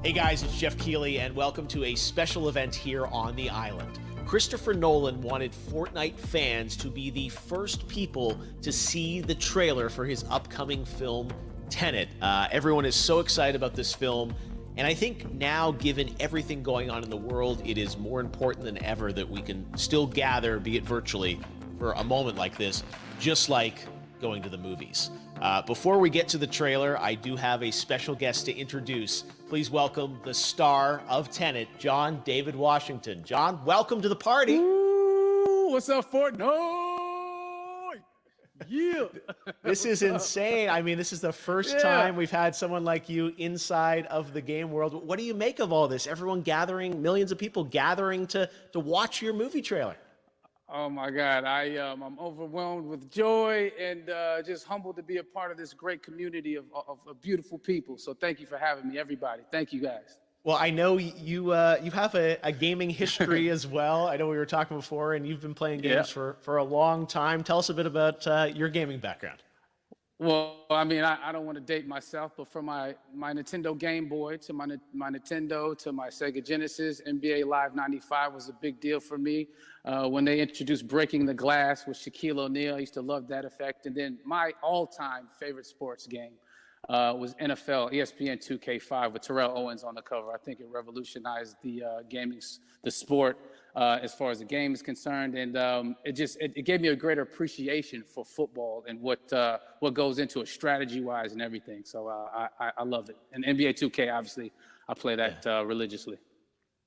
Hey guys, it's Jeff Keighley, and welcome to a special event here on the island. Christopher Nolan wanted Fortnite fans to be the first people to see the trailer for his upcoming film, Tenet. Everyone is so excited about this film, and I think now, given everything going on in the world, it is more important than ever that we can still gather, be it virtually, for a moment like this, just like going to the movies. Before we get to the trailer, I do have a special guest to introduce. Please welcome the star of Tenet, John David Washington. John, welcome to the party. Ooh, what's up, Fortnite? Yeah. This is insane. I mean, this is the first time we've had someone like you inside of the game world. What do you make of all this? Everyone gathering, millions of people gathering to watch your movie trailer. Oh my God, I'm overwhelmed with joy and just humbled to be a part of this great community of beautiful people. So thank you for having me, everybody. Thank you, guys. Well, I know you have a gaming history as well. I know we were talking before, and you've been playing games for a long time. Tell us a bit about your gaming background. Well, I mean, I don't want to date myself, but from my Nintendo Game Boy to my Nintendo to my Sega Genesis, NBA Live 95 was a big deal for me. When they introduced Breaking the Glass with Shaquille O'Neal, I used to love that effect. And then my all-time favorite sports game was NFL ESPN 2K5 with Terrell Owens on the cover. I think it revolutionized the sport as far as the game is concerned, and it gave me a greater appreciation for football and what goes into it strategy-wise and everything. So I love it. And NBA 2K, obviously, I play that religiously.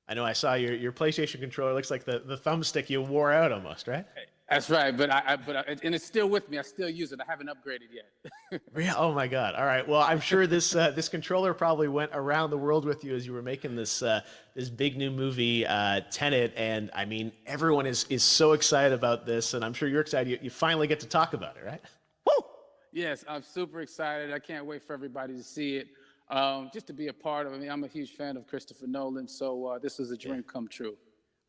I know I saw your PlayStation controller. Looks like the thumbstick you wore out almost, right? That's right, but and it's still with me. I still use it. I haven't upgraded yet. Yeah. Oh my God. All right. Well, I'm sure this controller probably went around the world with you as you were making this big new movie, Tenet. And I mean, everyone is so excited about this, and I'm sure you're excited. You finally get to talk about it, right? Woo! Yes, I'm super excited. I can't wait for everybody to see it. Just to be a part of it. I mean, I'm a huge fan of Christopher Nolan, so this is a dream come true.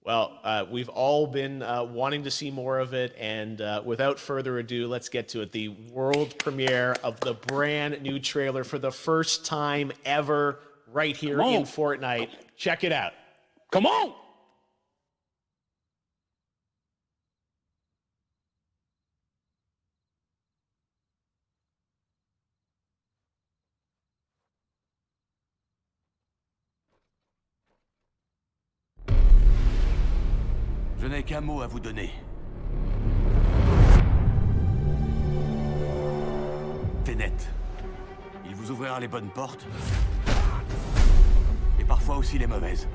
Well, we've all been wanting to see more of it, and without further ado, let's get to it. The world premiere of the brand new trailer for the first time ever right here in Fortnite. Check it out. Come on! Je n'ai qu'un mot à vous donner. Tenet. Il vous ouvrira les bonnes portes. Et parfois aussi les mauvaises.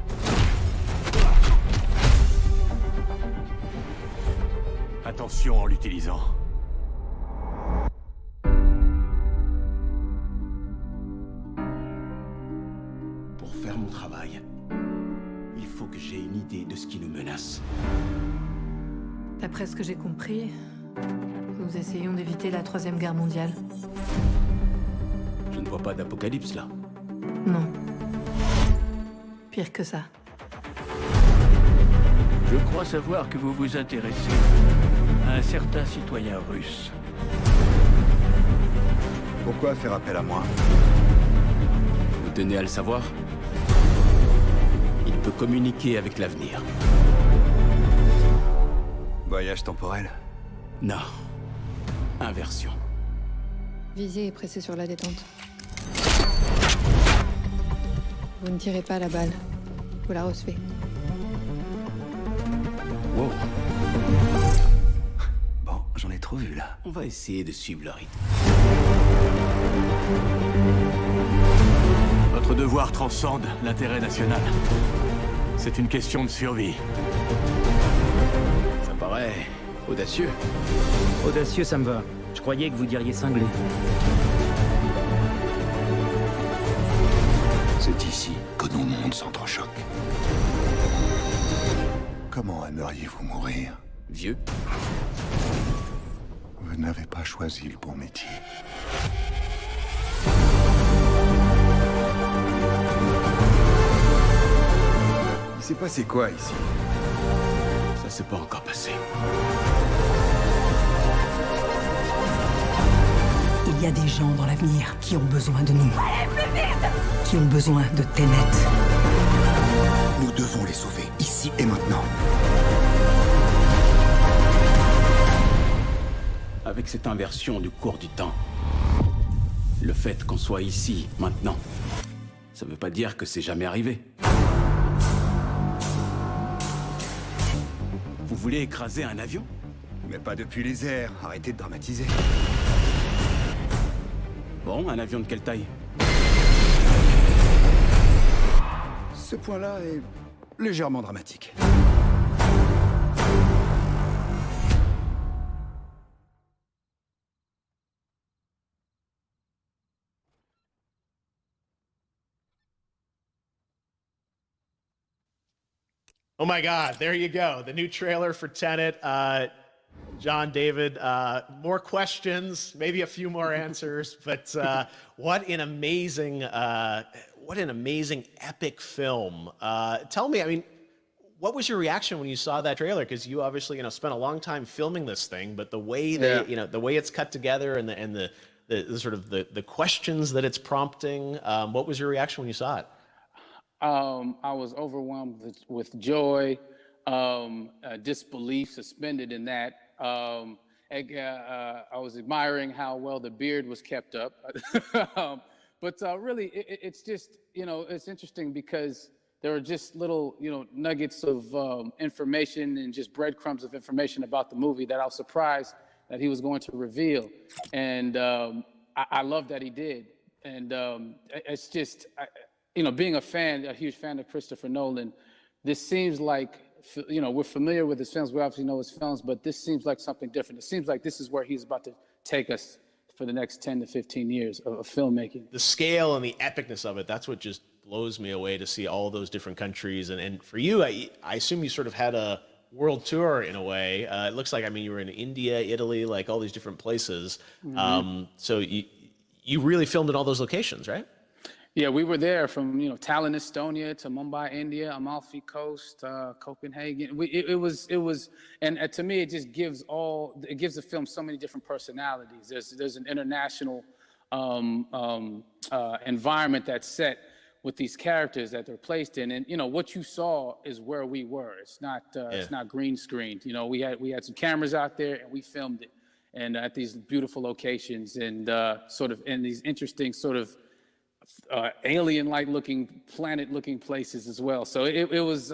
Attention en l'utilisant. Pour faire mon travail, il faut que j'ai une idée de ce qui nous menace. D'après ce que j'ai compris, nous essayons d'éviter la Troisième Guerre mondiale. Je ne vois pas d'apocalypse là. Non. Pire que ça. Je crois savoir que vous vous intéressez à un certain citoyen russe. Pourquoi faire appel à moi? Vous tenez à le savoir? Il peut communiquer avec l'avenir. Voyage temporel? Non. Inversion. Visez et pressez sur la détente. Vous ne tirez pas la balle. Vous la recevez. Wow. Bon, j'en ai trop vu là. On va essayer de suivre le rythme. Votre devoir transcende l'intérêt national. C'est une question de survie. Ça paraît audacieux. Audacieux, ça me va. Je croyais que vous diriez cinglé. C'est ici que nos mondes s'entrechoquent. Comment aimeriez-vous mourir? Vieux. Vous n'avez pas choisi le bon métier. Il s'est passé quoi ici? Ça s'est pas encore passé. Il y a des gens dans l'avenir qui ont besoin de nous. Allez, plus vite! qui ont besoin de Tenet. Nous devons les sauver, ici et maintenant. Avec cette inversion du cours du temps, le fait qu'on soit ici, maintenant, ça veut pas dire que c'est jamais arrivé. Vous voulez écraser un avion? Mais pas depuis les airs, arrêtez de dramatiser. Bon, un avion de quelle taille? Ce point-là est légèrement dramatique. Oh my God, there you go. The new trailer for Tenet. John, David, more questions, maybe a few more answers, but what an amazing epic film. Tell me, I mean, what was your reaction when you saw that trailer? Because you obviously, spent a long time filming this thing, but the way the way it's cut together and the sort of the questions that it's prompting, what was your reaction when you saw it? I was overwhelmed with joy, disbelief suspended in that. I was admiring how well the beard was kept up. But really, it's just, it's interesting because there are just little, nuggets of information and just breadcrumbs of information about the movie that I was surprised that he was going to reveal. And I love that he did. And it's just, being a huge fan of Christopher Nolan, this seems like, we're familiar with his films. We obviously know his films, but this seems like something different. It seems like this is where he's about to take us for the next 10 to 15 years of filmmaking. The scale and the epicness of it, that's what just blows me away to see all those different countries. And for you, I assume you sort of had a world tour in a way. It looks like, you were in India, Italy, like all these different places. Mm-hmm. So you really filmed in all those locations, right? Yeah, we were there from Tallinn, Estonia, to Mumbai, India, Amalfi Coast, Copenhagen. It was, and to me, it just gives the film so many different personalities. There's an international environment that's set with these characters that they're placed in, and what you saw is where we were. It's not green screened. We had some cameras out there and we filmed it, and at these beautiful locations and sort of in these interesting sort of alien-like looking, planet-looking places as well. So it was,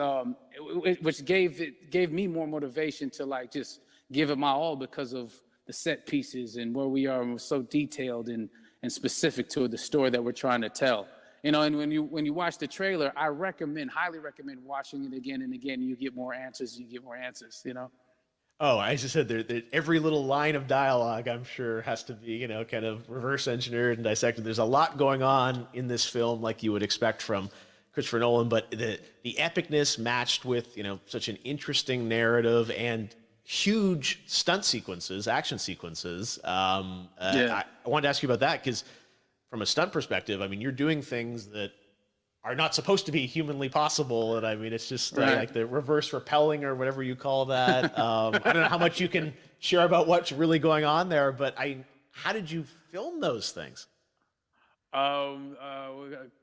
which gave me more motivation to just give it my all because of the set pieces and where we are, and we're so detailed and specific to the story that we're trying to tell. And when you watch the trailer, I highly recommend watching it again and again. You get more answers. Oh, I just said there, every little line of dialogue, I'm sure, has to be, kind of reverse engineered and dissected. There's a lot going on in this film, like you would expect from Christopher Nolan, but the epicness matched with, such an interesting narrative and huge stunt sequences, action sequences. I wanted to ask you about that because from a stunt perspective, you're doing things that are not supposed to be humanly possible. And it's just like the reverse rappelling or whatever you call that. I don't know how much you can share about what's really going on there, but how did you film those things?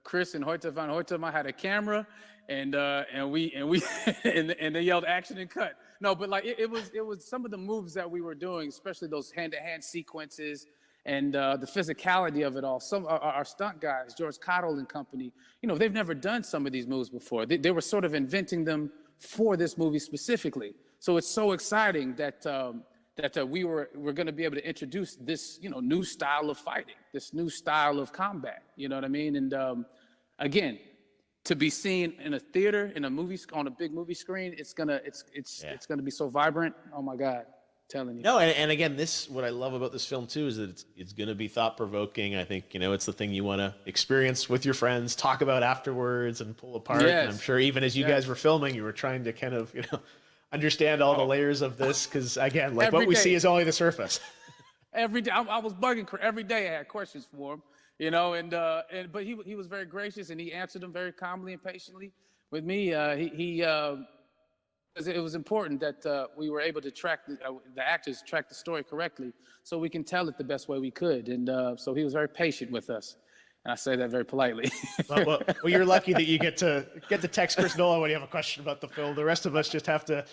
Chris and Hoyte van Hoytema had a camera and they yelled action and cut. No, but it was some of the moves that we were doing, especially those hand-to-hand sequences, and the physicality of it all. Some our stunt guys, George Cottle and company, they've never done some of these moves before. They were sort of inventing them for this movie specifically. So it's so exciting that we're going to be able to introduce this new style of fighting, this new style of combat. You know what I mean? And again, to be seen in a theater, in a movie, on a big movie screen, it's gonna be so vibrant. Oh my God. Telling you. No, and again, what I love about this film too is that it's going to be thought-provoking. I think it's the thing you want to experience with your friends, talk about afterwards, and pull apart. Yes. And I'm sure even as you guys were filming, you were trying to kind of understand all the layers of this because again, what we see is only the surface. Every day, I was bugging every day. I had questions for him, but he was very gracious and he answered them very calmly and patiently with me. It was important that we were able to track the actors the story correctly so we can tell it the best way we could. And so he was very patient with us. And I say that very politely. Well, you're lucky that you get to text Chris Nolan when you have a question about the film. The rest of us just have to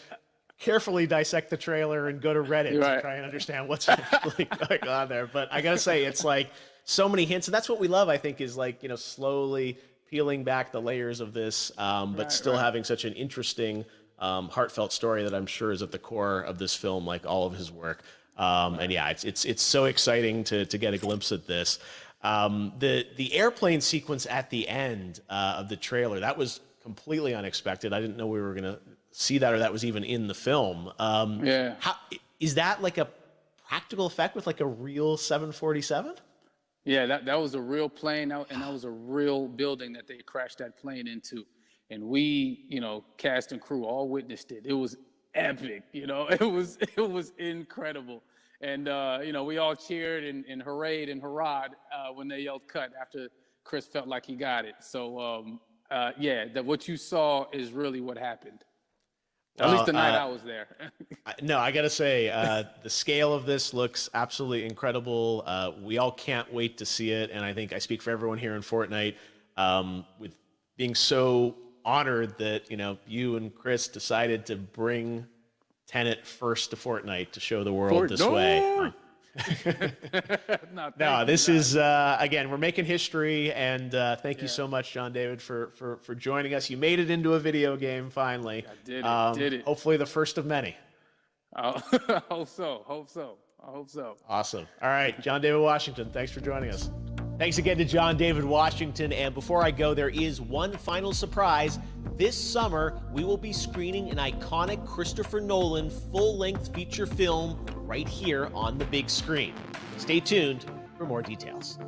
carefully dissect the trailer and go to Reddit to try and understand what's actually going on there. But I gotta say, it's like so many hints, and that's what we love. I think is like, you know, slowly peeling back the layers of this, but still having such an interesting, heartfelt story that I'm sure is at the core of this film, like all of his work. And yeah, it's so exciting to get a glimpse at this. The airplane sequence at the end of the trailer, that was completely unexpected. I didn't know we were gonna see that, or that was even in the film. How, is that like a practical effect with like a real 747? Yeah, that was a real plane, and that was a real building that they crashed that plane into. And we, you know, cast and crew all witnessed it. It was epic, you know, it was incredible. And, you know, we all cheered and hurrayed and hurrahed when they yelled cut after Chris felt like he got it. So, yeah, what you saw is really what happened. At least the night I was there. No, I got to say, the scale of this looks absolutely incredible. We all can't wait to see it. And I think I speak for everyone here in Fortnite with being so honored that, you know, you and Chris decided to bring Tenet first to Fortnite to show the world this way. No, this is, again, we're making history, and thank you so much, John David, for joining us. You made it into a video game, finally. I did it. Hopefully the first of many. I hope so. Awesome. All right, John David Washington, thanks for joining us. Thanks again to John David Washington. And before I go, there is one final surprise. This summer, we will be screening an iconic Christopher Nolan full-length feature film right here on the big screen. Stay tuned for more details.